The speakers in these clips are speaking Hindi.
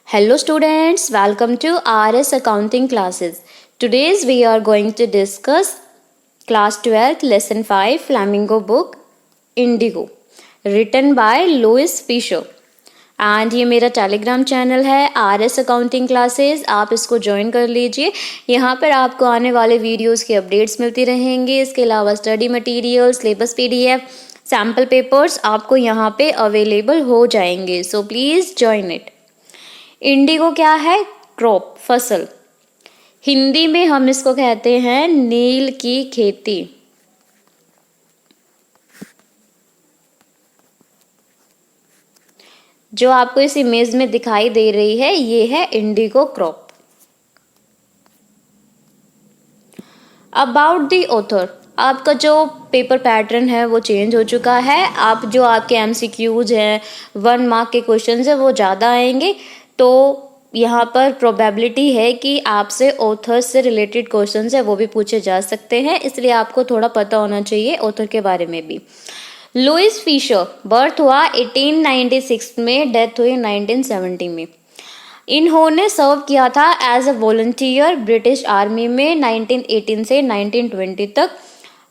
Hello students, welcome to RS Accounting classes. Today we are going to discuss class 12th lesson 5 Flamingo book Indigo written by Louis Fisher. And ये मेरा टेलीग्राम चैनल है RS अकाउंटिंग क्लासेस, आप इसको ज्वाइन कर लीजिए। यहाँ पर आपको आने वाले वीडियोस की अपडेट्स मिलती रहेंगी। इसके अलावा study material, syllabus PDF, sample papers आपको यहाँ पे अवेलेबल हो जाएंगे। So please join it. Indigo क्या है? क्रॉप, फसल। हिंदी में हम इसको कहते हैं नील की खेती। जो आपको इस इमेज में दिखाई दे रही है ये है Indigo crop. About the author, आपका जो पेपर पैटर्न है वो चेंज हो चुका है। आप जो आपके MCQs हैं, 1 मार्क के क्वेश्चन है वो ज़्यादा आएंगे, तो यहाँ पर प्रोबेबिलिटी है कि आपसे ऑथर्स से रिलेटेड क्वेश्चंस है वो भी पूछे जा सकते हैं, इसलिए आपको थोड़ा पता होना चाहिए ऑथर के बारे में भी। लुइस फिशर, बर्थ हुआ 1896 में, डेथ हुई 1970 में। इन्होंने सर्व किया था as a volunteer British army में 1918 से 1920 तक।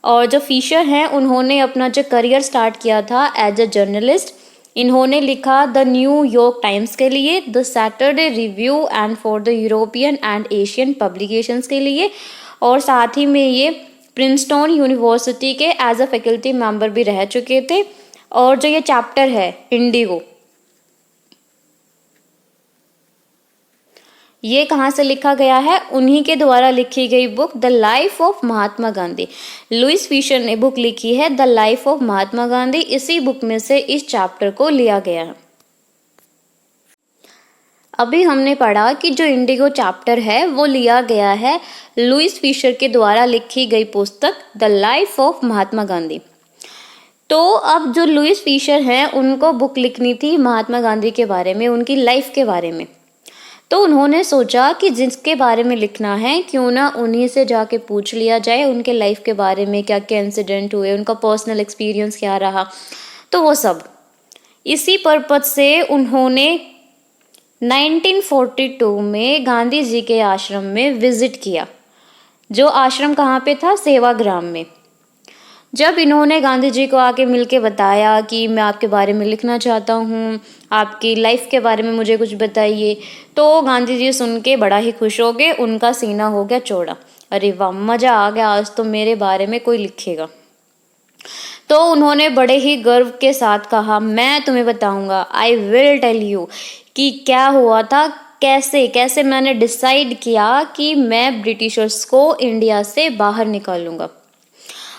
और जो फिशर हैं उन्होंने अपना जो करियर स्टार्ट किया था एज अ जर्नलिस्ट। इन्होंने लिखा द न्यू यॉर्क टाइम्स के लिए, the Saturday review and for the European and Asian publications के लिए, और साथ ही में ये प्रिंसटन यूनिवर्सिटी के एज अ फैकल्टी मेंबर भी रह चुके थे। और जो ये चैप्टर है इंडिगो, ये कहाँ से लिखा गया है? उन्हीं के द्वारा लिखी गई book the life of Mahatma Gandhi. Louis Fischer ने बुक लिखी है the life of Mahatma Gandhi. इसी बुक में से इस चैप्टर को लिया गया है। अभी हमने पढ़ा कि जो इंडिगो चैप्टर है वो लिया गया है लुइस फिशर के द्वारा लिखी गई पुस्तक the life of Mahatma Gandhi. तो अब जो लुइस फिशर हैं उनको बुक लिखनी थी महात्मा गांधी के बारे में, उनकी लाइफ के बारे में। तो उन्होंने सोचा कि जिसके बारे में लिखना है क्यों ना उन्हीं से जाके पूछ लिया जाए उनके लाइफ के बारे में, क्या क्या इंसिडेंट हुए, उनका पर्सनल एक्सपीरियंस क्या रहा, तो वो सब। इसी पर्पज से उन्होंने 1942 में गांधी जी के आश्रम में विजिट किया। जो आश्रम कहाँ पे था? सेवाग्राम में। जब इन्होंने गांधी जी को आके मिलके बताया कि मैं आपके बारे में लिखना चाहता हूँ, आपकी लाइफ के बारे में मुझे कुछ बताइए, तो गांधी जी सुन के बड़ा ही खुश हो गए। उनका सीना हो गया चौड़ा, अरे वाह मज़ा आ गया, आज तो मेरे बारे में कोई लिखेगा। तो उन्होंने बड़े ही गर्व के साथ कहा, मैं तुम्हें बताऊंगा, आई विल टेल यू, कि क्या हुआ था, कैसे कैसे मैंने डिसाइड किया कि मैं ब्रिटिशर्स को इंडिया से बाहर निकालूंगा।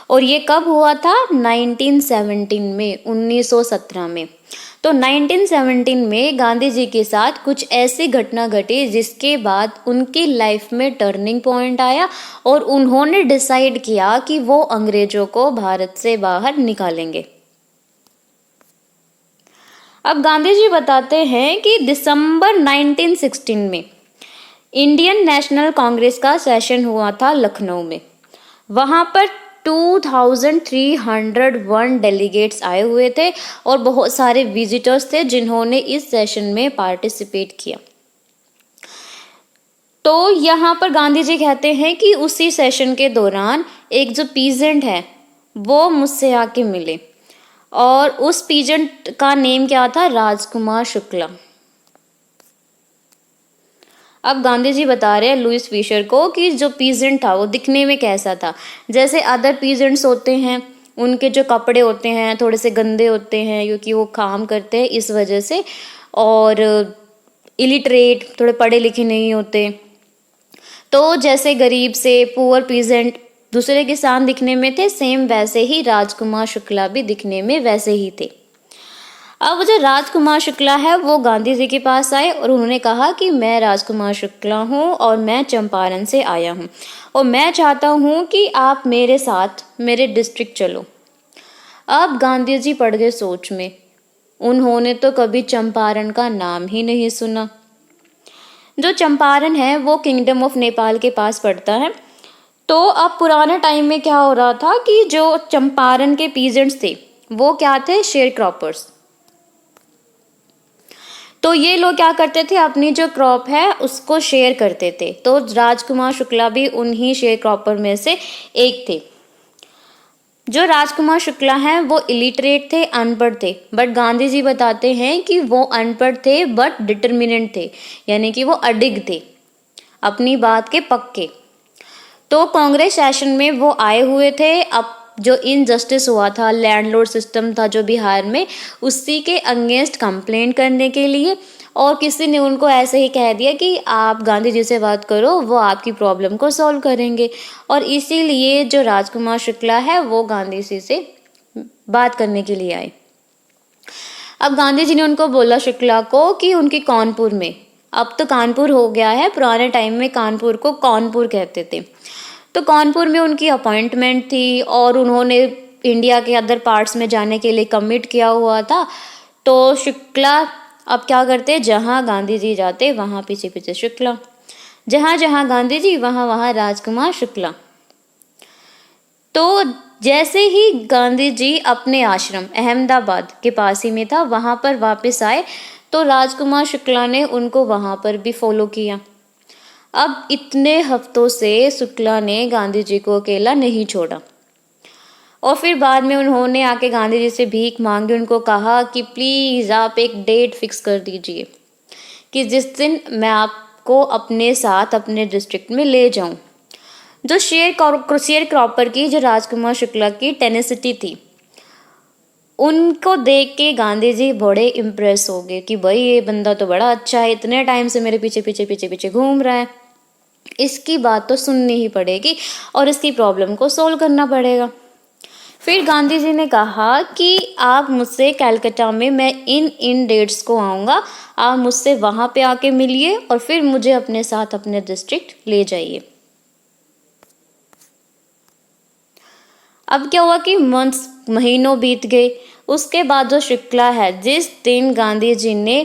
और ये कब हुआ था? 1917 में, 1917 में। तो 1917 में गांधी जी के साथ कुछ ऐसी घटना घटी जिसके बाद उनकी लाइफ में टर्निंग पॉइंट आया और उन्होंने डिसाइड किया कि वो अंग्रेजों को भारत से बाहर निकालेंगे। अब गांधी जी बताते हैं कि दिसंबर 1916 में इंडियन नेशनल कांग्रेस का सेशन हुआ था लखनऊ में। वहाँ पर 2301 डेलीगेट्स आए हुए थे और बहुत सारे विजिटर्स थे जिन्होंने इस सेशन में पार्टिसिपेट किया। तो यहाँ पर गांधी जी कहते हैं कि उसी सेशन के दौरान एक जो पीजेंट है वो मुझसे आके मिले, और उस पीजेंट का नेम क्या था? राजकुमार शुक्ला। अब गांधी जी बता रहे हैं लुइस फिशर को कि जो पीजेंट था वो दिखने में कैसा था। जैसे अदर पीजेंट्स होते हैं, उनके जो कपड़े होते हैं थोड़े से गंदे होते हैं क्योंकि वो काम करते हैं इस वजह से, और इलिटरेट, थोड़े पढ़े लिखे नहीं होते। तो जैसे गरीब से पुअर पीजेंट दूसरे किसान दिखने में थे, सेम वैसे ही राजकुमार शुक्ला भी दिखने में वैसे ही थे। अब जो राजकुमार शुक्ला है वो गांधी जी के पास आए और उन्होंने कहा कि मैं राजकुमार शुक्ला हूँ और मैं चंपारण से आया हूँ और मैं चाहता हूँ कि आप मेरे साथ मेरे डिस्ट्रिक्ट चलो। अब गांधी जी पड़ गए सोच में, उन्होंने तो कभी चंपारण का नाम ही नहीं सुना। जो चंपारण है वो किंगडम ऑफ नेपाल के पास पड़ता है। तो अब पुराने टाइम में क्या हो रहा था कि जो चंपारण के पीजेंट्स थे वो क्या थे? Share croppers. तो ये लोग क्या करते थे, अपनी जो क्रॉप है उसको शेयर करते थे। तो राजकुमार शुक्ला भी उन्हीं शेयर क्रॉपर में से एक थे। जो राजकुमार शुक्ला हैं वो इलिटरेट थे, अनपढ़ थे, बट गांधी जी बताते हैं कि वो अनपढ़ थे बट डिटर्मिनेंट थे, यानी कि वो अडिग थे, अपनी बात के पक्के। तो कांग्रेस सेशन में वो आए हुए थे। अब जो इनजस्टिस हुआ था, लैंडलॉर्ड सिस्टम था जो बिहार में, उसी के अगेंस्ट कंप्लेंट करने के लिए, और किसी ने उनको ऐसे ही कह दिया कि आप गांधी जी से बात करो, वो आपकी प्रॉब्लम को सॉल्व करेंगे। और इसीलिए जो राजकुमार शुक्ला है वो गांधी जी से बात करने के लिए आए। अब गांधी जी ने उनको बोला शुक्ला को कि उनकी कानपुर में, अब तो कानपुर हो गया है, पुराने टाइम में कानपुर को कानपुर कहते थे, तो कानपुर में उनकी अपॉइंटमेंट थी और उन्होंने इंडिया के अदर पार्ट्स में जाने के लिए कमिट किया हुआ था। तो शुक्ला अब क्या करते, जहाँ गांधी जी जाते वहाँ पीछे पीछे शुक्ला, जहाँ जहाँ गांधी जी वहाँ वहाँ राजकुमार शुक्ला। तो जैसे ही गांधी जी अपने आश्रम अहमदाबाद के पास ही में था वहाँ पर वापस आए, तो राजकुमार शुक्ला ने उनको वहाँ पर भी फॉलो किया। अब इतने हफ्तों से शुक्ला ने गांधी जी को अकेला नहीं छोड़ा, और फिर बाद में उन्होंने आके गांधी जी से भीख मांगी, उनको कहा कि प्लीज़ आप एक डेट फिक्स कर दीजिए कि जिस दिन मैं आपको अपने साथ अपने डिस्ट्रिक्ट में ले जाऊं। जो शेयर क्रॉपर की जो राजकुमार शुक्ला की टेनेसिटी थी, उनको देख के गांधी जी बड़े इम्प्रेस हो गए कि भाई ये बंदा तो बड़ा अच्छा है, इतने टाइम से मेरे पीछे पीछे पीछे पीछे घूम रहा है, इसकी बात तो सुननी ही पड़ेगी और इसकी प्रॉब्लम को सोल्व करना पड़ेगा। फिर गांधी जी ने कहा कि आप मुझसे कलकत्ता में, मैं इन डेट्स को आऊँगा, आप मुझसे वहाँ पे आके मिलिए और फिर मुझे अपने साथ अपने डिस्ट्रिक्ट ले जाइए। अब क्या हुआ कि मंथ्स, महीनों बीत गए। उसके बाद जो शुक्ला है, जिस दिन गांधी जी ने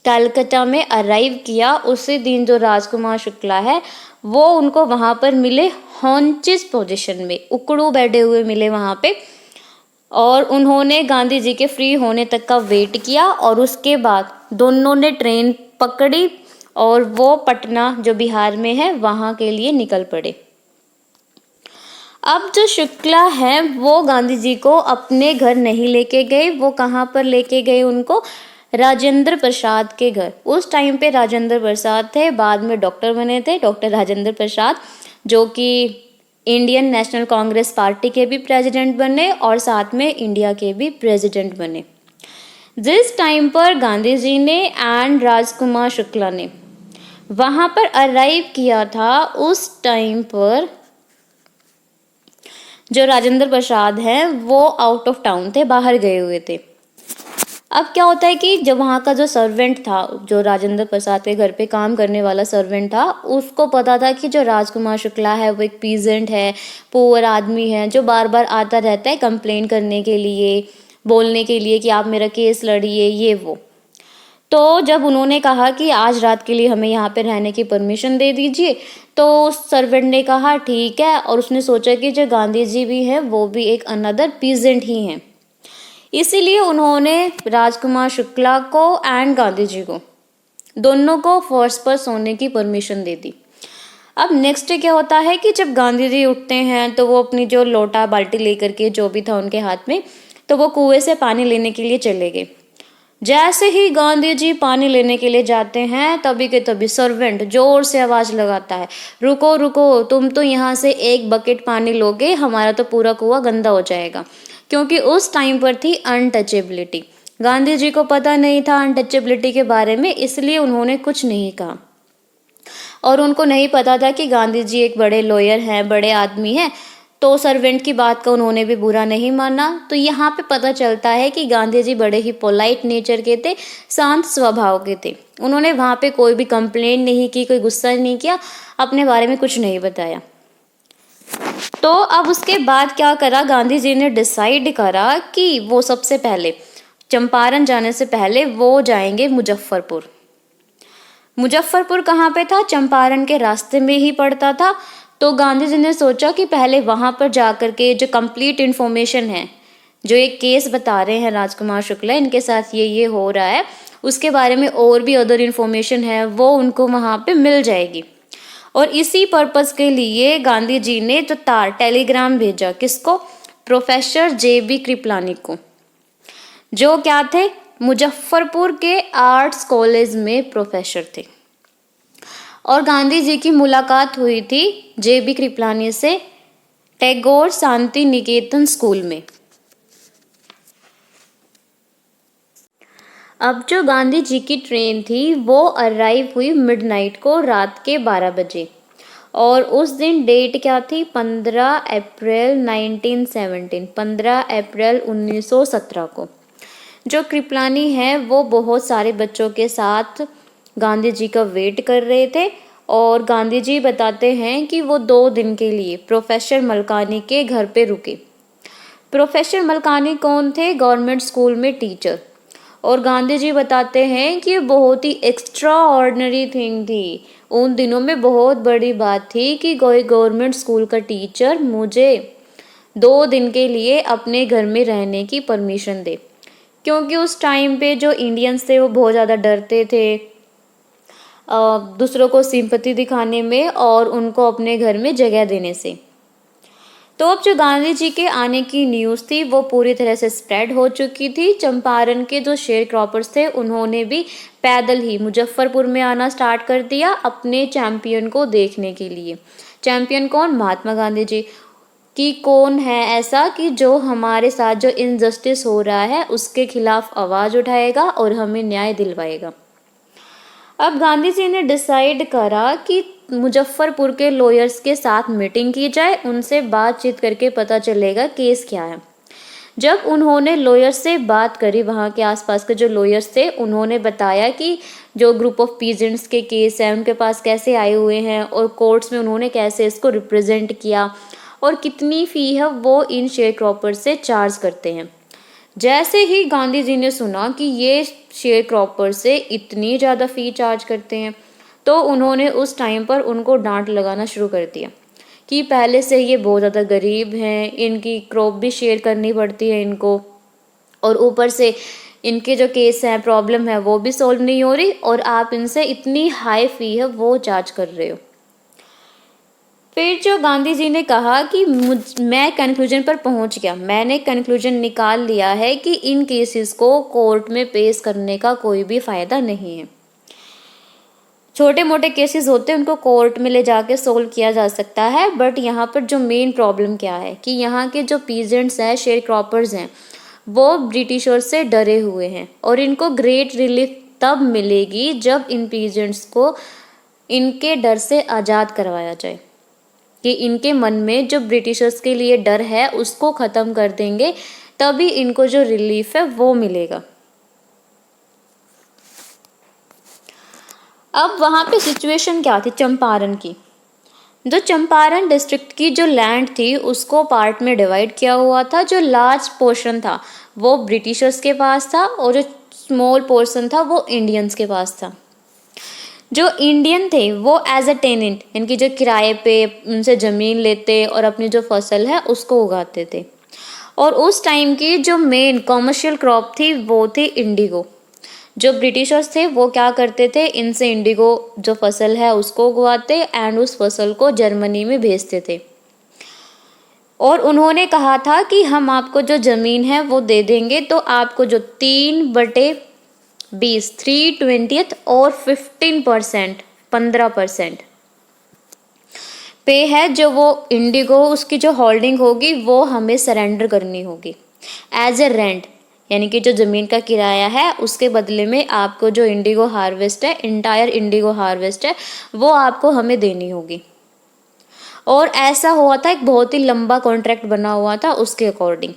कलकत्ता में अराइव किया, उसी दिन जो राजकुमार शुक्ला है वो उनको वहाँ पर मिले, हॉन्चिस पोजीशन में, उकड़ू बैठे हुए मिले वहाँ पे, और उन्होंने गांधी जी के फ्री होने तक का वेट किया, और उसके बाद दोनों ने ट्रेन पकड़ी और वो पटना जो बिहार में है वहाँ के लिए निकल पड़े। अब जो शुक्ला है वो गांधी जी को अपने घर नहीं लेके गए, वो कहाँ पर लेके गए उनको, राजेंद्र प्रसाद के घर। उस टाइम पे राजेंद्र प्रसाद थे, बाद में डॉक्टर बने थे, डॉक्टर राजेंद्र प्रसाद, जो कि इंडियन नेशनल कांग्रेस पार्टी के भी प्रेसिडेंट बने और साथ में इंडिया के भी प्रेसिडेंट बने। जिस टाइम पर गांधी जी ने एंड राजकुमार शुक्ला ने वहाँ पर अराइव किया था, उस टाइम पर जो राजेंद्र प्रसाद हैं वो आउट ऑफ टाउन थे, बाहर गए हुए थे। अब क्या होता है कि जब वहाँ का जो सर्वेंट था, जो राजेंद्र प्रसाद के घर पे काम करने वाला सर्वेंट था, उसको पता था कि जो राजकुमार शुक्ला है वो एक पीजेंट है, पुअर आदमी है, जो बार बार आता रहता है कंप्लेन करने के लिए, बोलने के लिए कि आप मेरा केस लड़िए, ये वो। तो जब उन्होंने कहा कि आज रात के लिए हमें यहाँ पे रहने की परमिशन दे दीजिए, तो उस सर्वेंट ने कहा ठीक है, और उसने सोचा कि जो गांधी जी भी हैं वो भी एक अनदर पीजेंट ही हैं, इसीलिए उन्होंने राजकुमार शुक्ला को एंड गांधी जी को, दोनों को फर्श पर सोने की परमिशन दे दी। अब नेक्स्ट डे क्या होता है कि जब गांधी जी उठते हैं तो वो अपनी जो लोटा बाल्टी लेकर के, जो भी था उनके हाथ में, तो वो कुएं से पानी लेने के लिए चले गए। जैसे ही गांधी जी पानी लेने के लिए जाते हैं, तभी के तभी सर्वेंट जोर से आवाज लगाता है, रुको रुको, तुम तो यहाँ से एक बकेट पानी लोगे, हमारा तो पूरा कुआं गंदा हो जाएगा। क्योंकि उस टाइम पर थी अनटचेबिलिटी, गांधी जी को पता नहीं था अनटचेबिलिटी के बारे में, इसलिए उन्होंने कुछ नहीं कहा, और उनको नहीं पता था कि गांधी जी एक बड़े लॉयर हैं, बड़े आदमी हैं, तो सर्वेंट की बात का उन्होंने भी बुरा नहीं माना। तो यहाँ पे पता चलता है कि गांधी जी बड़े ही पोलाइट नेचर के थे, शांत स्वभाव के थे। उन्होंने वहाँ पे कोई भी कंप्लेंट नहीं की, कोई गुस्सा नहीं किया, अपने बारे में कुछ नहीं बताया। तो अब उसके बाद क्या करा, गांधी जी ने डिसाइड करा कि वो सबसे पहले चंपारण जाने से पहले वो जाएंगे मुजफ्फरपुर। मुजफ्फरपुर कहाँ पे था, चंपारण के रास्ते में ही पड़ता था। तो गांधी जी ने सोचा कि पहले वहां पर जाकर के जो कंप्लीट इन्फॉर्मेशन है, जो एक केस बता रहे हैं राजकुमार शुक्ला, इनके साथ ये हो रहा है, उसके बारे में और भी अदर इन्फॉर्मेशन है वो उनको वहाँ पे मिल जाएगी। और इसी पर्पस के लिए गांधी जी ने जो टेलीग्राम भेजा, किसको? प्रोफेसर JB कृपलानी को, जो क्या थे, मुजफ्फरपुर के आर्ट्स कॉलेज में प्रोफेसर थे। और गांधी जी की मुलाकात हुई थी JB कृपलानी से टैगोर शांति निकेतन स्कूल में। अब जो गांधी जी की ट्रेन थी वो अराइव हुई मिडनाइट को, रात के 12 बजे। और उस दिन डेट क्या थी? 15 अप्रैल 1917, 15 अप्रैल 1917 को। जो कृपलानी है वो बहुत सारे बच्चों के साथ गांधी जी का वेट कर रहे थे। और गांधी जी बताते हैं कि वो 2 दिन के लिए प्रोफेसर मलकानी के घर पे रुके। प्रोफेसर मलकानी कौन थे? गवर्नमेंट स्कूल में टीचर। और गांधी जी बताते हैं कि ये बहुत ही एक्स्ट्रा ऑर्डिनरी थिंग थी, उन दिनों में बहुत बड़ी बात थी कि कोई गवर्नमेंट स्कूल का टीचर मुझे 2 दिन के लिए अपने घर में रहने की परमिशन दे। क्योंकि उस टाइम पे जो इंडियंस थे वो बहुत ज़्यादा डरते थे दूसरों को सिंपैथी दिखाने में और उनको अपने घर में जगह देने से। तो अब जो गांधी जी के आने की न्यूज़ थी वो पूरी तरह से स्प्रेड हो चुकी थी। चंपारण के जो शेयर क्रॉपर्स थे उन्होंने भी पैदल ही मुजफ्फरपुर में आना स्टार्ट कर दिया अपने चैंपियन को देखने के लिए। चैंपियन कौन? महात्मा गांधी जी। कि कौन है ऐसा कि जो हमारे साथ जो इनजस्टिस हो रहा है उसके खिलाफ आवाज़ उठाएगा और हमें न्याय दिलवाएगा। अब गांधी जी ने डिसाइड करा कि मुजफ्फरपुर के लॉयर्स के साथ मीटिंग की जाए, उनसे बातचीत करके पता चलेगा केस क्या है। जब उन्होंने लॉयर्स से बात करी, वहाँ के आसपास के जो लॉयर्स थे उन्होंने बताया कि जो ग्रुप ऑफ पीजेंट्स के केस हैं उनके पास कैसे आए हुए हैं और कोर्ट्स में उन्होंने कैसे इसको रिप्रेजेंट किया और कितनी फ़ी है वो इन शेयर क्रॉपर्स से चार्ज करते हैं। जैसे ही गांधी जी ने सुना कि ये शेयर क्रॉपर से इतनी ज़्यादा फ़ी चार्ज करते हैं तो उन्होंने उस टाइम पर उनको डांट लगाना शुरू कर दिया कि पहले से ये बहुत ज़्यादा गरीब हैं, इनकी क्रॉप भी शेयर करनी पड़ती है इनको, और ऊपर से इनके जो केस हैं प्रॉब्लम है वो भी सॉल्व नहीं हो रही और आप इनसे इतनी हाई फ़ी है वो चार्ज कर रहे हो। फिर जो गांधी जी ने कहा कि मैं कंक्लूजन पर पहुंच गया, मैंने कंक्लूजन निकाल लिया है कि इन केसेस को कोर्ट में पेश करने का कोई भी फ़ायदा नहीं है। छोटे मोटे केसेस होते हैं उनको कोर्ट में ले जाके सोल्व किया जा सकता है, बट यहाँ पर जो मेन प्रॉब्लम क्या है कि यहाँ के जो पीजेंट्स हैं, शेयर क्रॉपर्स हैं, वो ब्रिटिशर्स से डरे हुए हैं और इनको ग्रेट रिलीफ तब मिलेगी जब इन पीजेंट्स को इनके डर से आज़ाद करवाया जाए, कि इनके मन में जो ब्रिटिशर्स के लिए डर है उसको ख़त्म कर देंगे तभी इनको जो रिलीफ है वो मिलेगा। अब वहाँ पे सिचुएशन क्या थी चंपारण की? जो चंपारण डिस्ट्रिक्ट की जो लैंड थी उसको पार्ट में डिवाइड किया हुआ था। जो लार्ज पोर्शन था वो ब्रिटिशर्स के पास था और जो स्मॉल पोर्शन था वो इंडियंस के पास था। जो इंडियन थे वो एज अ टेनेंट, इनकी जो किराए पे उनसे ज़मीन लेते और अपनी जो फसल है उसको उगाते थे। और उस टाइम की जो मेन कॉमर्शियल क्रॉप थी वो थी इंडिगो। जो ब्रिटिशर्स थे वो क्या करते थे, इनसे इंडिगो जो फसल है उसको उगवाते एंड उस फसल को जर्मनी में भेजते थे। और उन्होंने कहा था कि हम आपको जो ज़मीन है वो दे देंगे तो आपको जो 3/20 3/20 और 15% 15% पे है जो वो इंडिगो उसकी जो होल्डिंग होगी वो हमें सरेंडर करनी होगी एज ए रेंट, यानी कि जो ज़मीन का किराया है उसके बदले में आपको जो इंडिगो हार्वेस्ट है, इंटायर इंडिगो हार्वेस्ट है, वो आपको हमें देनी होगी। और ऐसा हुआ था, एक बहुत ही लंबा कॉन्ट्रैक्ट बना हुआ था उसके अकॉर्डिंग।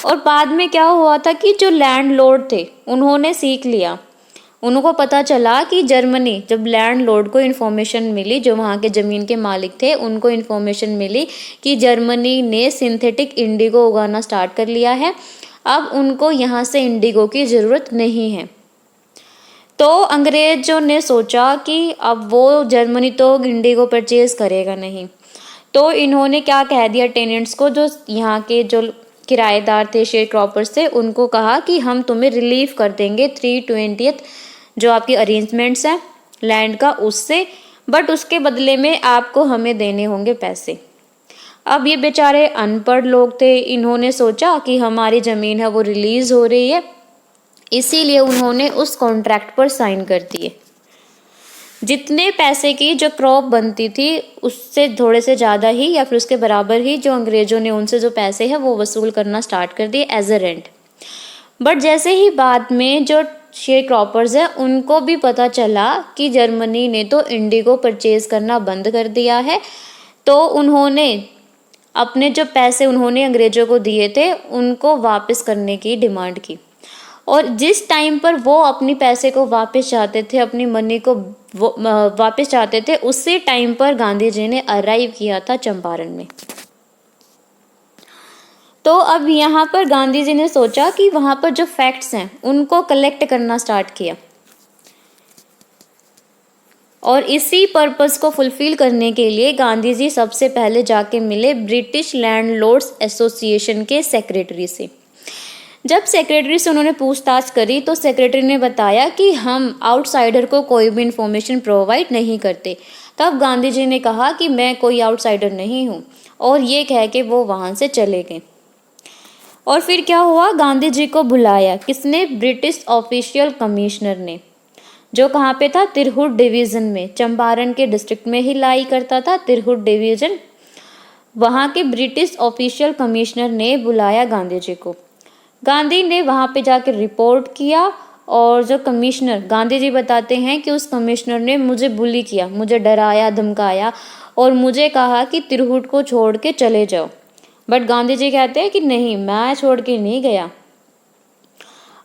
और बाद में क्या हुआ था कि जो लैंडलॉर्ड थे उन्होंने सीख लिया, उनको पता चला कि जर्मनी, जब लैंडलॉर्ड को इन्फॉर्मेशन मिली, जो वहाँ के ज़मीन के मालिक थे उनको इन्फॉर्मेशन मिली कि जर्मनी ने सिंथेटिक इंडिगो उगाना स्टार्ट कर लिया है, अब उनको यहाँ से इंडिगो की ज़रूरत नहीं है। तो अंग्रेज़ों ने सोचा कि अब वो जर्मनी तो इंडिगो परचेज़ करेगा नहीं, तो इन्होंने क्या कह दिया टेनेंट्स को, जो यहाँ के जो किराएदार थे शेयर क्रॉपर्स से, उनको कहा कि हम तुम्हें रिलीव कर देंगे 3/20 जो आपकी अरेंजमेंट्स हैं लैंड का उससे, बट उसके बदले में आपको हमें देने होंगे पैसे। अब ये बेचारे अनपढ़ लोग थे, इन्होंने सोचा कि हमारी ज़मीन है वो रिलीज़ हो रही है, इसीलिए उन्होंने उस कॉन्ट्रैक्ट पर साइन कर दिए। जितने पैसे की जो क्रॉप बनती थी उससे थोड़े से ज़्यादा ही या फिर उसके बराबर ही जो अंग्रेज़ों ने उनसे जो पैसे हैं वो वसूल करना स्टार्ट कर दिए एज अ रेंट। बट जैसे ही बाद में जो शेयर क्रॉपर्स है उनको भी पता चला कि जर्मनी ने तो इंडिगो परचेज करना बंद कर दिया है, तो उन्होंने अपने जो पैसे उन्होंने अंग्रेज़ों को दिए थे उनको वापस करने की डिमांड की। और जिस टाइम पर वो अपनी पैसे को वापस चाहते थे, अपनी मनी को वापस चाहते थे, उसी टाइम पर गांधी जी ने अराइव किया था चंपारण में। तो अब यहाँ पर गांधी जी ने सोचा कि वहाँ पर जो फैक्ट्स हैं उनको कलेक्ट करना स्टार्ट किया, और इसी पर्पस को फुलफिल करने के लिए गांधी जी सबसे पहले जाके मिले ब्रिटिश लैंडलॉर्ड्स एसोसिएशन के सेक्रेटरी से। जब सेक्रेटरी से उन्होंने पूछताछ करी तो सेक्रेटरी ने बताया कि हम आउटसाइडर को कोई भी इंफॉर्मेशन प्रोवाइड नहीं करते। तब गांधी जी ने कहा कि मैं कोई आउटसाइडर नहीं हूँ, और ये कह के वो वहाँ से चले गए। और फिर क्या हुआ, गांधी जी को बुलाया किसने, ब्रिटिश ऑफिशियल कमिश्नर ने, जो कहाँ पे था, तिरहुत डिवीज़न में, चंपारण के डिस्ट्रिक्ट में ही लाई करता था तिरहुत डिवीज़न। वहाँ के ब्रिटिश ऑफिशियल कमिश्नर ने बुलाया गांधी जी को। गांधी ने वहाँ पे जाकर रिपोर्ट किया, और जो कमिश्नर, गांधी जी बताते हैं कि उस कमिश्नर ने मुझे बुली किया, मुझे डराया धमकाया और मुझे कहा कि तिरहुत को छोड़ के चले जाओ। बट गांधी जी कहते हैं कि नहीं, मैं छोड़ के नहीं गया।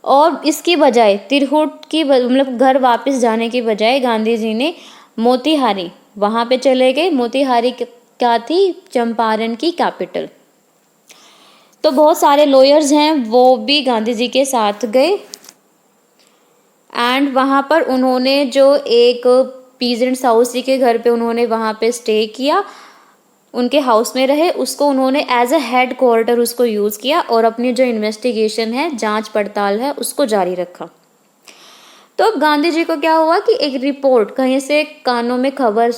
और इसकी बजाय तिरहुत की मतलब घर वापस जाने की बजाय गांधी जी ने मोतीहारी वहाँ पे चले गए। मोतीहारी क्या थी, चंपारण की कैपिटल। तो बहुत सारे लॉयर्स हैं वो भी गांधी जी के साथ गए, एंड वहाँ पर उन्होंने जो एक पीजेंट्स हाउस के घर पे उन्होंने वहाँ पे स्टे किया, उनके हाउस में रहे, उसको उन्होंने एज अ हेड क्वार्टर उसको यूज़ किया, और अपनी जो इन्वेस्टिगेशन है, जांच पड़ताल है, उसको जारी रखा। तो अब गांधी जी को क्या हुआ कि एक रिपोर्ट कहीं से कानों में खबर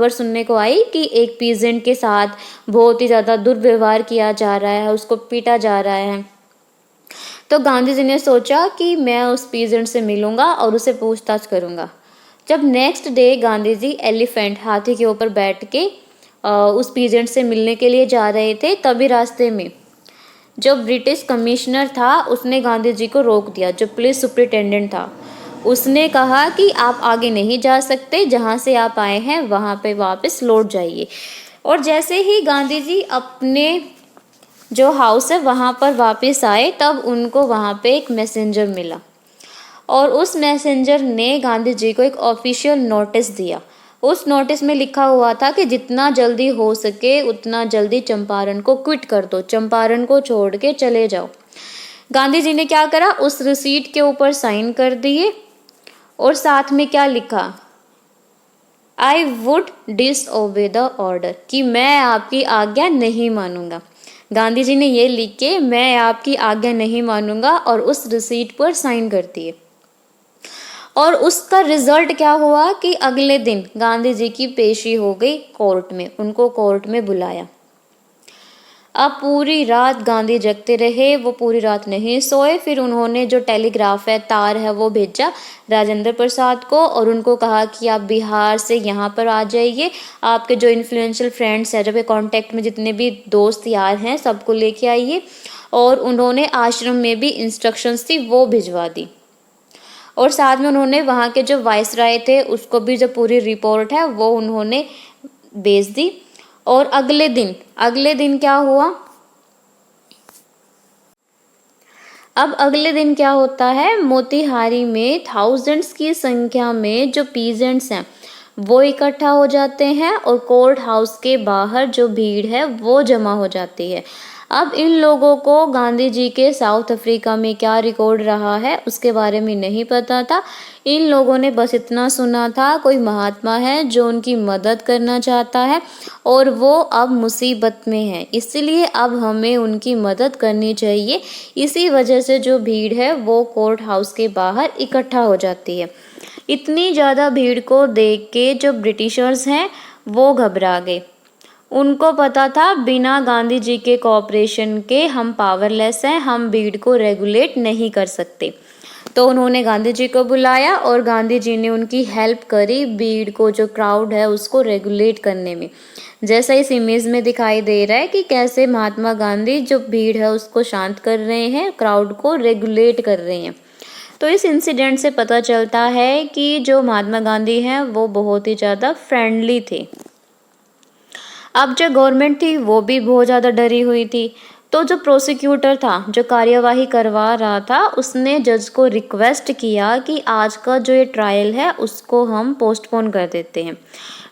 सुनने को आई कि एक पीजेंट के साथ बहुत ही ज़्यादा दुर्व्यवहार किया जा रहा है, उसको पीटा जा रहा है। तो गांधी जी ने सोचा कि मैं उस पीजेंट से मिलूंगा और उसे पूछताछ करूंगा। जब next day Gandhi ji elephant, हाथी के ऊपर बैठ के उस पीजेंट से मिलने के लिए जा रहे थे, तभी रास्ते में जो ब्रिटिश कमिश्नर था उसने गांधी जी को रोक दिया। जो पुलिस सुपरिटेंडेंट था उसने कहा कि आप आगे नहीं जा सकते, जहाँ से आप आए हैं वहाँ पे वापस लौट जाइए। और जैसे ही गांधी जी अपने जो हाउस है वहाँ पर वापस आए, तब उनको वहाँ पे एक मैसेंजर मिला, और उस मैसेंजर ने गांधी जी को एक ऑफिशियल नोटिस दिया। उस नोटिस में लिखा हुआ था कि जितना जल्दी हो सके उतना जल्दी चंपारण को क्विट कर दो, चंपारण को छोड़ के चले जाओ। गांधी जी ने क्या करा, उस रिसीट के ऊपर साइन कर दिए, और साथ में क्या लिखा, I would disobey the order, कि मैं आपकी आज्ञा नहीं मानूंगा। गांधी जी ने ये लिख के मैं आपकी आज्ञा नहीं मानूंगा और उस रिसीट पर साइन कर दिए। और उसका रिजल्ट क्या हुआ कि अगले दिन गांधी जी की पेशी हो गई कोर्ट में, उनको कोर्ट में बुलाया। अब पूरी रात गांधी जगते रहे, वो पूरी रात नहीं सोए। फिर उन्होंने जो टेलीग्राफ है, तार है, वो भेजा राजेंद्र प्रसाद को, और उनको कहा कि आप बिहार से यहाँ पर आ जाइए, आपके जो इन्फ्लुएंशियल फ्रेंड्स हैं, जब कॉन्टेक्ट में जितने भी दोस्त यार हैं, सबको लेके आइए। और उन्होंने आश्रम में भी इंस्ट्रक्शंस थी वो भिजवा दी, और साथ में उन्होंने वहाँ के जो वाइसराय थे उसको भी जो पूरी रिपोर्ट है वो उन्होंने भेज दी। और अगले दिन क्या हुआ, अब अगले दिन क्या होता है, मोतीहारी में थाउजेंड्स की संख्या में जो पीजेंट्स हैं वो इकट्ठा हो जाते हैं, और कोर्ट हाउस के बाहर जो भीड़ है वो जमा हो जाती है। अब इन लोगों को गांधी जी के साउथ अफ्रीका में क्या रिकॉर्ड रहा है उसके बारे में नहीं पता था। इन लोगों ने बस इतना सुना था, कोई महात्मा है जो उनकी मदद करना चाहता है और वो अब मुसीबत में है, इसलिए अब हमें उनकी मदद करनी चाहिए। इसी वजह से जो भीड़ है वो कोर्ट हाउस के बाहर इकट्ठा हो जाती है। इतनी ज़्यादा भीड़ को देख के जो ब्रिटिशर्स हैं वो घबरा गए। उनको पता था बिना गांधी जी के कोऑपरेशन के हम पावरलेस हैं, हम भीड़ को रेगुलेट नहीं कर सकते। तो उन्होंने गांधी जी को बुलाया और गांधी जी ने उनकी हेल्प करी भीड़ को, जो क्राउड है उसको रेगुलेट करने में। जैसा इस इमेज में दिखाई दे रहा है कि कैसे महात्मा गांधी जो भीड़ है उसको शांत कर रहे हैं, क्राउड को रेगुलेट कर रहे हैं। तो इस इंसिडेंट से पता चलता है कि जो महात्मा गांधी हैं वो बहुत ही ज़्यादा फ्रेंडली थे। अब जो गवर्नमेंट थी वो भी बहुत ज़्यादा डरी हुई थी। तो जो प्रोसिक्यूटर था, जो कार्यवाही करवा रहा था, उसने जज को रिक्वेस्ट किया कि आज का जो ये ट्रायल है उसको हम पोस्टपोन कर देते हैं।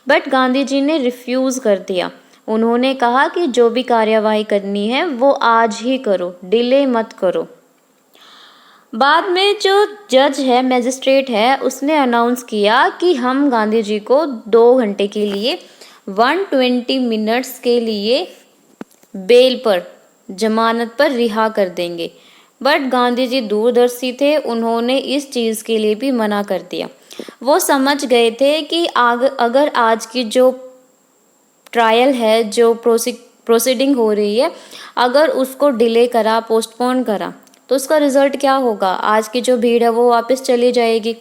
बट गांधी जी ने रिफ्यूज़ कर दिया। उन्होंने कहा कि जो भी कार्यवाही करनी है वो आज ही करो, डिले मत करो। बाद में जो जज है, मैजिस्ट्रेट है, उसने अनाउंस किया कि हम गांधी जी को 2 घंटे के लिए 120 मिनट्स के लिए बेल पर, जमानत पर रिहा कर देंगे। बट गांधी जी दूरदर्शी थे, उन्होंने इस चीज़ के लिए भी मना कर दिया। वो समझ गए थे कि अगर आज की जो ट्रायल है, जो प्रोसीडिंग हो रही है, अगर उसको डिले करा, पोस्टपोन करा, तो उसका रिजल्ट क्या होगा? आज की जो भीड़ है वो वापस चली जाएगी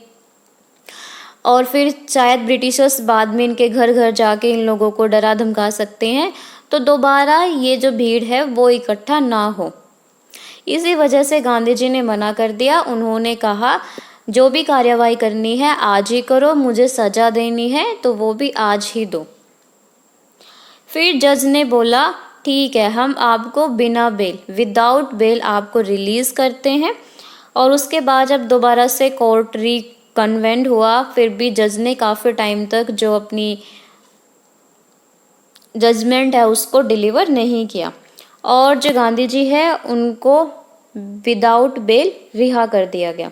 और फिर शायद ब्रिटिशर्स बाद में इनके घर घर जाके इन लोगों को डरा धमका सकते हैं, तो दोबारा ये जो भीड़ है वो इकट्ठा ना हो। इसी वजह से गांधी जी ने मना कर दिया। उन्होंने कहा जो भी कार्यवाही करनी है आज ही करो, मुझे सजा देनी है तो वो भी आज ही दो। फिर जज ने बोला ठीक है, हम आपको बिना बेल, विदाउट बेल आपको रिलीज़ करते हैं। और उसके बाद जब दोबारा से कोर्ट रिकन्वेंट हुआ, फिर भी जज ने काफ़ी टाइम तक जो अपनी जजमेंट है उसको डिलीवर नहीं किया और जो गांधी जी है उनको विदाउट बेल रिहा कर दिया गया।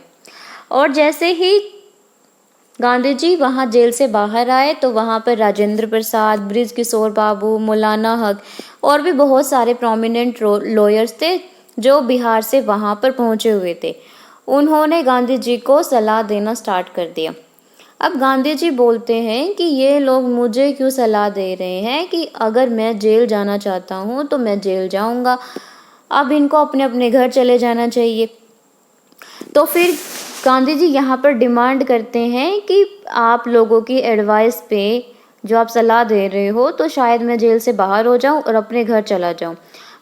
और जैसे ही गांधी जी वहाँ जेल से बाहर आए तो वहाँ पर राजेंद्र प्रसाद, बृज किशोर बाबू, मौलाना हक और भी बहुत सारे प्रोमिनेंट लॉयर्स थे जो बिहार से वहाँ पर पहुँचे हुए थे। उन्होंने गांधी जी को सलाह देना स्टार्ट कर दिया। अब गांधी जी बोलते हैं कि ये लोग मुझे क्यों सलाह दे रहे हैं कि अगर मैं जेल जाना चाहता हूँ तो मैं जेल जाऊँगा, अब इनको अपने अपने घर चले जाना चाहिए। तो फिर गांधी जी यहाँ पर डिमांड करते हैं कि आप लोगों की एडवाइस पे जो आप सलाह दे रहे हो तो शायद मैं जेल से बाहर हो जाऊँ और अपने घर चला जाऊँ,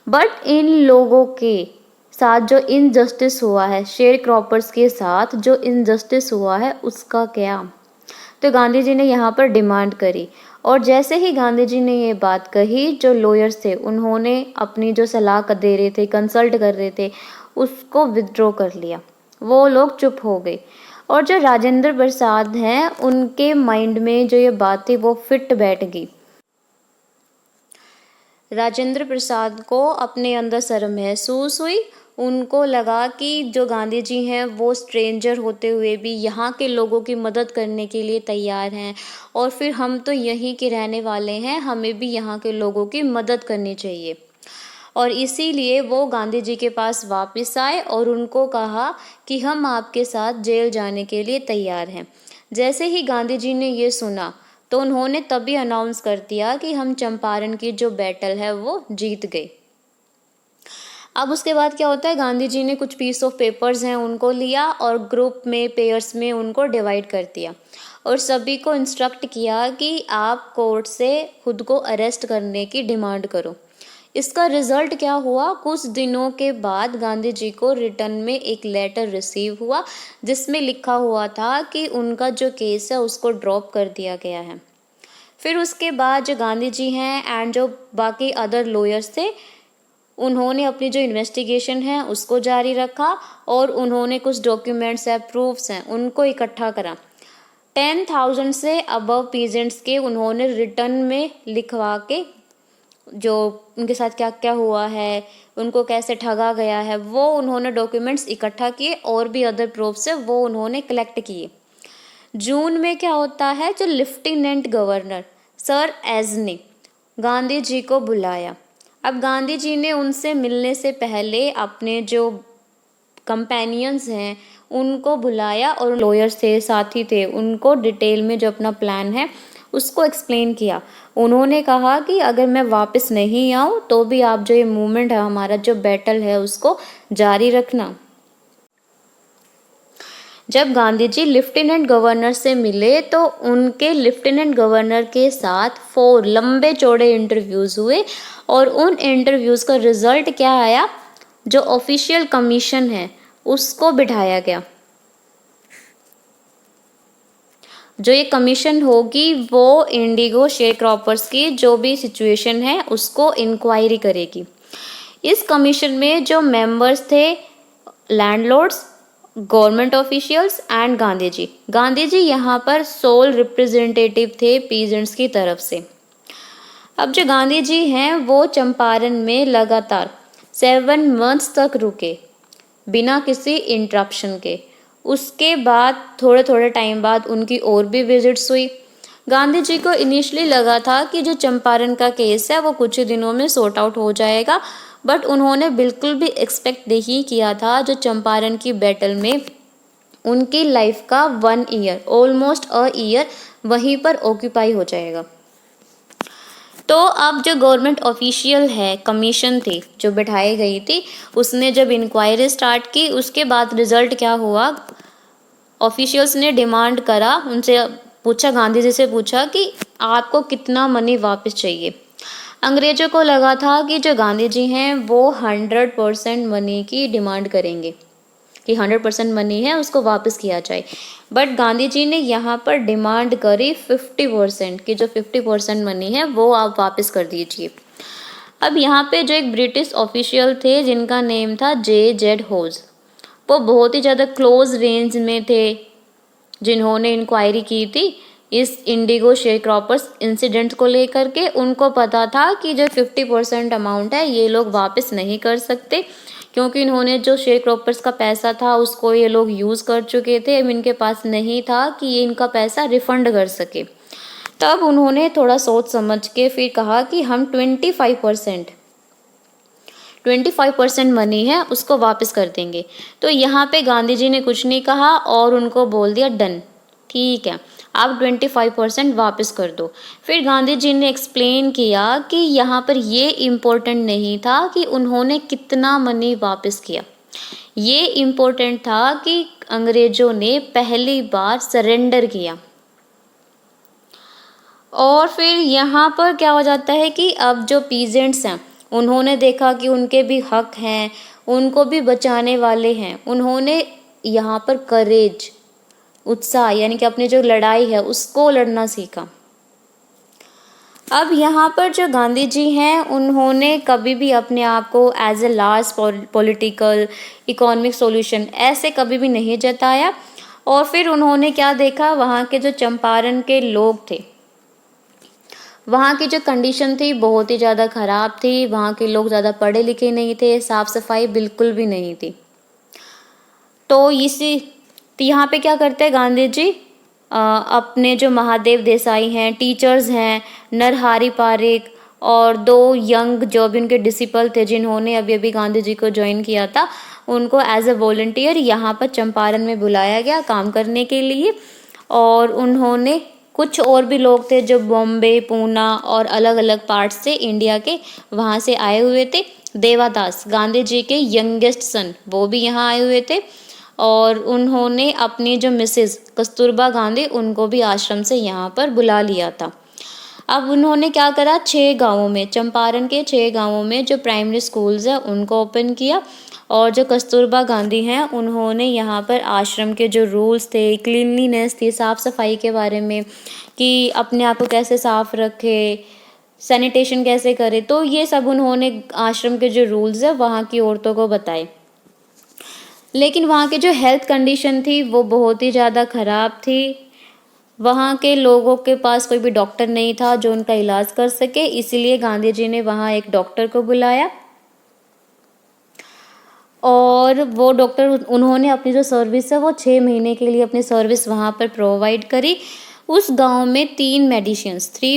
बट इन लोगों के साथ जो इनजस्टिस हुआ है, शेयर क्रॉपर्स के साथ जो इनजस्टिस हुआ है उसका क्या? तो गांधी जी ने यहाँ पर डिमांड करी और जैसे ही गांधी जी ने ये बात कही, जो लॉयर्स थे उन्होंने अपनी जो सलाह दे रहे थे, कंसल्ट कर रहे थे, उसको विथड्रॉ कर लिया। वो लोग चुप हो गए और जो राजेंद्र प्रसाद हैं उनके माइंड में जो ये बात थी वो फिट बैठ गई। राजेंद्र प्रसाद को अपने अंदर शर्म महसूस हुई। उनको लगा कि जो गांधी जी हैं वो स्ट्रेंजर होते हुए भी यहाँ के लोगों की मदद करने के लिए तैयार हैं और फिर हम तो यहीं के रहने वाले हैं, हमें भी यहाँ के लोगों की मदद करनी चाहिए। और इसीलिए वो गांधी जी के पास वापस आए और उनको कहा कि हम आपके साथ जेल जाने के लिए तैयार हैं। जैसे ही गांधी जी ने ये सुना तो उन्होंने तभी अनाउंस कर दिया कि हम चंपारण की जो बैटल है वो जीत गए। अब उसके बाद क्या होता है, गांधी जी ने कुछ पीस ऑफ पेपर्स हैं उनको लिया और ग्रुप में, पेयर्स में उनको डिवाइड कर दिया और सभी को इंस्ट्रक्ट किया कि आप कोर्ट से खुद को अरेस्ट करने की डिमांड करो। इसका रिजल्ट क्या हुआ? कुछ दिनों के बाद गांधी जी को रिटर्न में एक लेटर रिसीव हुआ जिसमें लिखा हुआ था कि उनका जो केस है उसको ड्रॉप कर दिया गया है। फिर उसके बाद जो गांधी जी हैं एंड जो बाकी अदर लॉयर्स थे उन्होंने अपनी जो इन्वेस्टिगेशन है उसको जारी रखा और उन्होंने कुछ डॉक्यूमेंट्स है, प्रूफ्स हैं, उनको इकट्ठा करा। 10,000 से अबव पीजेंट्स के उन्होंने रिटर्न में लिखवा के जो उनके साथ क्या क्या हुआ है, उनको कैसे ठगा गया है, वो उन्होंने डॉक्यूमेंट्स इकट्ठा किए और भी अदर प्रूफ्स है वो उन्होंने कलेक्ट किए। जून में क्या होता है, जो लेफ्टिनेंट गवर्नर सर एज ने गांधी जी को बुलाया। अब गांधी जी ने उनसे मिलने से पहले अपने जो कंपेनियंस हैं उनको बुलाया और लॉयर्स थे, साथी थे, उनको डिटेल में जो अपना प्लान है उसको एक्सप्लेन किया। उन्होंने कहा कि अगर मैं वापस नहीं आऊँ तो भी आप जो ये मूवमेंट है, हमारा जो बैटल है, उसको जारी रखना। जब गांधी जी लेफ्टिनेंट गवर्नर से मिले तो उनके लेफ्टिनेंट गवर्नर के साथ 4 लंबे चौड़े इंटरव्यूज हुए और उन इंटरव्यूज का रिजल्ट क्या आया, जो ऑफिशियल कमीशन है उसको बिठाया गया। जो ये कमीशन होगी वो इंडिगो शेयर क्रॉपर्स की जो भी सिचुएशन है उसको इंक्वायरी करेगी। इस कमीशन में जो मेंबर्स थे, landlords, government officials and Gandhi ji. Gandhi ji यहाँ पर सोल रिप्रेजेंटेटिव थे पीजेंट्स की तरफ से। अब जो गांधी जी हैं वो चंपारण में लगातार 7 मंथ्स तक रुके बिना किसी इंटरप्शन के। उसके बाद थोड़े थोड़े टाइम बाद उनकी और भी विजिट्स हुई। गांधी जी को इनिशियली लगा था कि जो चंपारण का केस है वो कुछ ही दिनों में सॉर्ट आउट हो जाएगा, बट उन्होंने बिल्कुल भी एक्सपेक्ट नहीं किया था जो चंपारण की बैटल में उनकी लाइफ का 1 ईयर, ऑलमोस्ट अ ईयर वहीं पर ऑक्यूपाई हो जाएगा। तो अब जो गवर्नमेंट ऑफिशियल है, कमीशन थी जो बिठाई गई थी, उसने जब इंक्वायरी स्टार्ट की उसके बाद रिजल्ट क्या हुआ, ऑफिशियल्स ने डिमांड करा, उनसे पूछा, गांधी जी से पूछा कि आपको कितना मनी वापस चाहिए। अंग्रेजों को लगा था कि जो गांधी जी हैं वो 100% मनी की डिमांड करेंगे कि 100% मनी है उसको वापस किया जाए, बट गांधी जी ने यहाँ पर डिमांड करी 50% की जो 50% मनी है वो आप वापस कर दीजिए। अब यहाँ पे जो एक ब्रिटिश ऑफिशियल थे जिनका नेम था J.Z. होज, वो बहुत ही ज़्यादा क्लोज रेंज में थे जिन्होंने इंक्वायरी की थी इस इंडिगो शेयर क्रॉपर्स इंसिडेंट को लेकर के। उनको पता था कि जो 50% अमाउंट है ये लोग वापस नहीं कर सकते, क्योंकि इन्होंने जो शेयर क्रॉपर्स का पैसा था उसको ये लोग यूज़ कर चुके थे। अब इनके पास नहीं था कि ये इनका पैसा रिफंड कर सके। तब उन्होंने थोड़ा सोच समझ के फिर कहा कि हम 25% मनी है उसको वापस कर देंगे। तो यहाँ पे गांधी जी ने कुछ नहीं कहा और उनको बोल दिया डन, ठीक है आप 25% वापस कर दो। फिर गांधी जी ने एक्सप्लेन किया कि यहाँ पर ये इम्पोर्टेंट नहीं था कि उन्होंने कितना मनी वापस किया, ये इम्पोर्टेंट था कि अंग्रेजों ने पहली बार सरेंडर किया। और फिर यहाँ पर क्या हो जाता है कि अब जो पीजेंट्स हैं उन्होंने देखा कि उनके भी हक हैं, उनको भी बचाने वाले हैं। उन्होंने यहाँ पर करेज, उत्साह, यानी कि अपनी जो लड़ाई है उसको लड़ना सीखा। अब यहाँ पर जो गांधी जी हैं उन्होंने कभी भी अपने आप को as a last political economic solution ऐसे कभी भी नहीं जताया। और फिर उन्होंने क्या देखा, वहाँ के जो चंपारण के लोग थे, वहाँ की जो कंडीशन थी बहुत ही ज़्यादा ख़राब थी। वहाँ के लोग ज़्यादा पढ़े लिखे नहीं थे, साफ़ सफाई बिल्कुल भी नहीं थी। तो यहाँ पे क्या करते हैं गांधी जी, अपने जो महादेव देसाई हैं, टीचर्स हैं, नरहरि पारिक और 2 यंग जो भी उनके डिसिपल थे जिन्होंने अभी अभी गांधी जी को ज्वाइन किया था, उनको एज ए वॉलंटियर यहाँ पर चंपारण में बुलाया गया काम करने के लिए। और उन्होंने कुछ और भी लोग थे जो बॉम्बे, पूना और अलग अलग पार्ट से इंडिया के वहाँ से आए हुए थे। देवादास गांधी जी के यंगेस्ट सन वो भी यहाँ आए हुए थे। और उन्होंने अपनी जो मिसेस कस्तूरबा गांधी उनको भी आश्रम से यहाँ पर बुला लिया था। अब उन्होंने क्या करा, 6 गांवों में, चंपारण के 6 गांवों में जो प्राइमरी स्कूल्स हैं उनको ओपन किया। और जो कस्तूरबा गांधी हैं उन्होंने यहाँ पर आश्रम के जो रूल्स थे, क्लीनलीनेस थी, साफ़ सफाई के बारे में कि अपने आप को कैसे साफ़ रखे, सैनिटेशन कैसे करे, तो ये सब उन्होंने आश्रम के जो रूल्स है वहाँ की औरतों को बताए। लेकिन वहाँ की जो हेल्थ कंडीशन थी वो बहुत ही ज़्यादा ख़राब थी। वहाँ के लोगों के पास कोई भी डॉक्टर नहीं था जो उनका इलाज कर सके, इसलिए गांधी जी ने वहाँ एक डॉक्टर को बुलाया और वो डॉक्टर उन्होंने अपनी जो सर्विस है वो 6 महीने के लिए अपनी सर्विस वहाँ पर प्रोवाइड करी। उस गांव में 3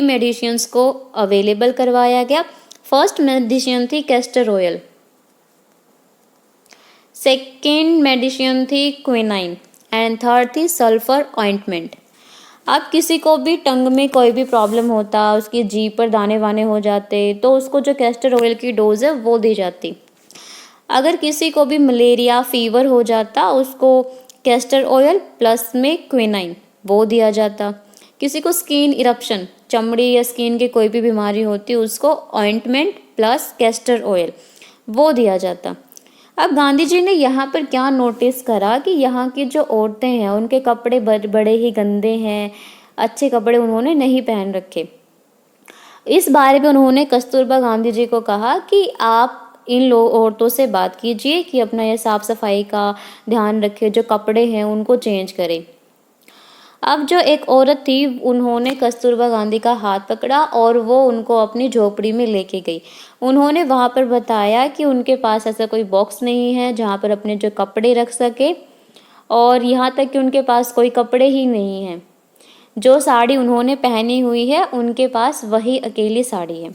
मेडिसिन्स को अवेलेबल करवाया गया। फर्स्ट मेडिसिन थी कैस्टर ऑयल, सेकेंड मेडिसिन थी क्विनाइन एंड थर्ड थी सल्फर ऑइंटमेंट। अब किसी को भी टंग में कोई भी प्रॉब्लम होता, उसकी जीभ पर दाने वाने हो जाते, तो उसको जो कैस्टर ऑयल की डोज है वो दी जाती। अगर किसी को भी मलेरिया फीवर हो जाता, उसको कैस्टर ऑयल प्लस में क्विनाइन वो दिया जाता। किसी को स्किन इरप्शन, चमड़ी या स्किन की कोई भी बीमारी होती, उसको ऑइंटमेंट प्लस कैस्टर ऑयल वो दिया जाता। अब गांधी जी ने यहाँ पर क्या नोटिस करा कि यहाँ की जो औरतें हैं उनके कपड़े बड़े ही गंदे हैं, अच्छे कपड़े उन्होंने नहीं पहन रखे। इस बारे में उन्होंने कस्तूरबा गांधी जी को कहा कि आप इन औरतों से बात कीजिए कि अपना ये साफ सफाई का ध्यान रखे, जो कपड़े हैं उनको चेंज करें। अब जो एक औरत थी उन्होंने कस्तूरबा गांधी का हाथ पकड़ा और वो उनको अपनी झोपड़ी में लेके गई। उन्होंने वहाँ पर बताया कि उनके पास ऐसा कोई बॉक्स नहीं है जहाँ पर अपने जो कपड़े रख सके, और यहाँ तक कि उनके पास कोई कपड़े ही नहीं हैं। जो साड़ी उन्होंने पहनी हुई है उनके पास वही अकेली साड़ी है।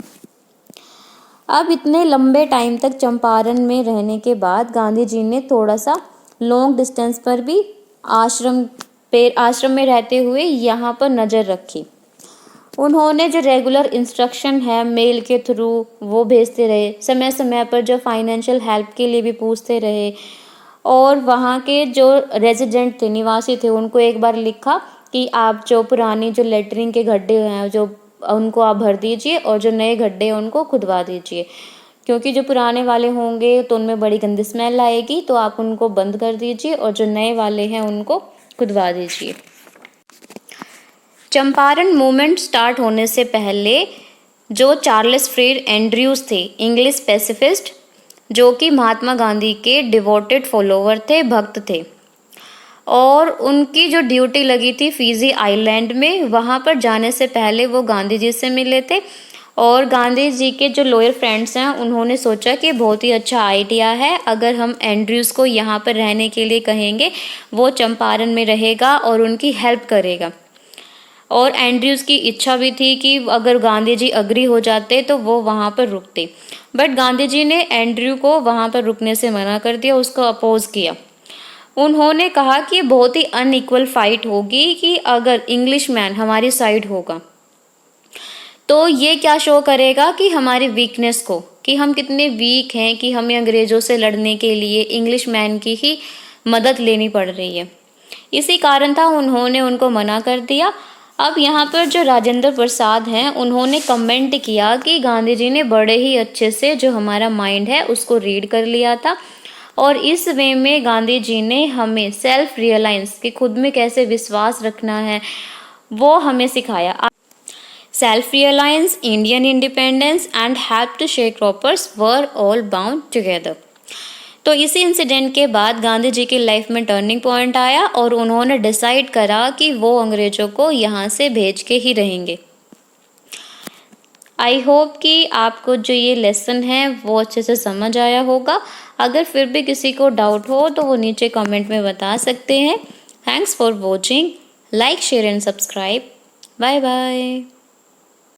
अब इतने लंबे टाइम तक चंपारण में रहने के बाद गांधी जी ने थोड़ा सा लॉन्ग डिस्टेंस पर भी आश्रम में रहते हुए यहाँ पर नज़र रखी। उन्होंने जो रेगुलर इंस्ट्रक्शन है मेल के थ्रू वो भेजते रहे, समय समय पर जो फाइनेंशियल हेल्प के लिए भी पूछते रहे, और वहाँ के जो रेजिडेंट थे, निवासी थे, उनको एक बार लिखा कि आप जो पुरानी जो लेटरिन के गड्ढे हैं जो उनको आप भर दीजिए और जो नए गड्ढे हैं उनको खुदवा दीजिए, क्योंकि जो पुराने वाले होंगे तो उनमें बड़ी गंदी स्मेल आएगी, तो आप उनको बंद कर दीजिए और जो नए वाले हैं उनको खुदवा दीजिए। चंपारण मूवमेंट स्टार्ट होने से पहले जो चार्ल्स फ्रीड एंड्रयूज थे, इंग्लिश पैसिफिस्ट, जो कि महात्मा गांधी के डिवोटेड फॉलोवर थे, भक्त थे, और उनकी जो ड्यूटी लगी थी फिजी आइलैंड में, वहाँ पर जाने से पहले वो गांधी जी से मिले थे। और गांधी जी के जो लॉयर फ्रेंड्स हैं उन्होंने सोचा कि बहुत ही अच्छा आइडिया है, अगर हम एंड्रयूज़ को यहाँ पर रहने के लिए कहेंगे, वो चंपारण में रहेगा और उनकी हेल्प करेगा। और एंड्रयूज़ की इच्छा भी थी कि अगर गांधी जी अग्री हो जाते तो वो वहाँ पर रुकते, बट गांधी जी ने एंड्रयू को वहाँ पर रुकने से मना कर दिया, उसको अपोज किया। उन्होंने कहा कि बहुत ही अनइक्वल फाइट होगी कि अगर इंग्लिश मैन हमारी साइड होगा तो ये क्या शो करेगा कि हमारी वीकनेस को, कि हम कितने वीक हैं कि हमें अंग्रेज़ों से लड़ने के लिए इंग्लिश मैन की ही मदद लेनी पड़ रही है। इसी कारण था उन्होंने उनको मना कर दिया। अब यहाँ पर जो राजेंद्र प्रसाद हैं उन्होंने कमेंट किया कि गांधी जी ने बड़े ही अच्छे से जो हमारा माइंड है उसको रीड कर लिया था, और इस वे में गांधी जी ने हमें सेल्फ रियलाइंस कि खुद में कैसे विश्वास रखना है वो हमें सिखाया। Self-reliance, Indian independence and help to sharecroppers were all bound together. तो इसी इंसिडेंट के बाद गांधी जी की लाइफ में टर्निंग पॉइंट आया और उन्होंने डिसाइड करा कि वो अंग्रेजों को यहाँ से भेज के ही रहेंगे। आई होप कि आपको जो ये लेसन है वो अच्छे से समझ आया होगा। अगर फिर भी किसी को डाउट हो तो वो नीचे कमेंट में बता सकते हैं। Thanks for watching, like share and subscribe. Bye bye.